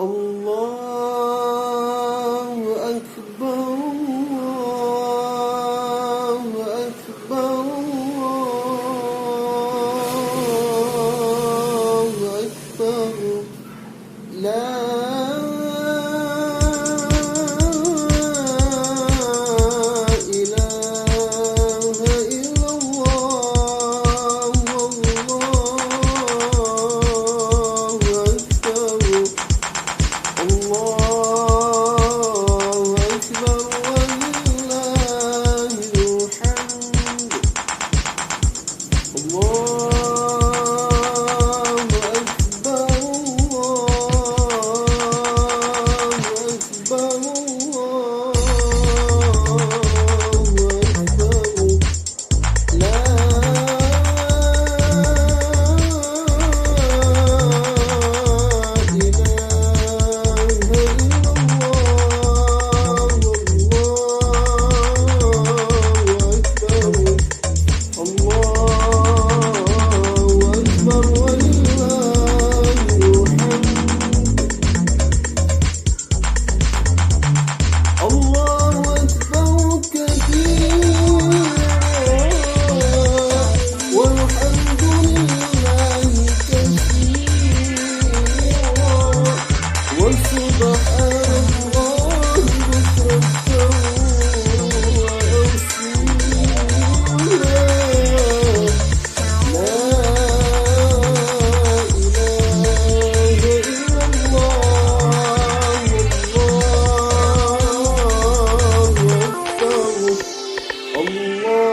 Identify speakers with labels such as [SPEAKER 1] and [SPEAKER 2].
[SPEAKER 1] الله أكبر الله أكبر الله أكبر لا إله إلا الله والله أكبر الله أكبر ولله الحمد الله أكبر الله أكبر الله أكبر لا Allah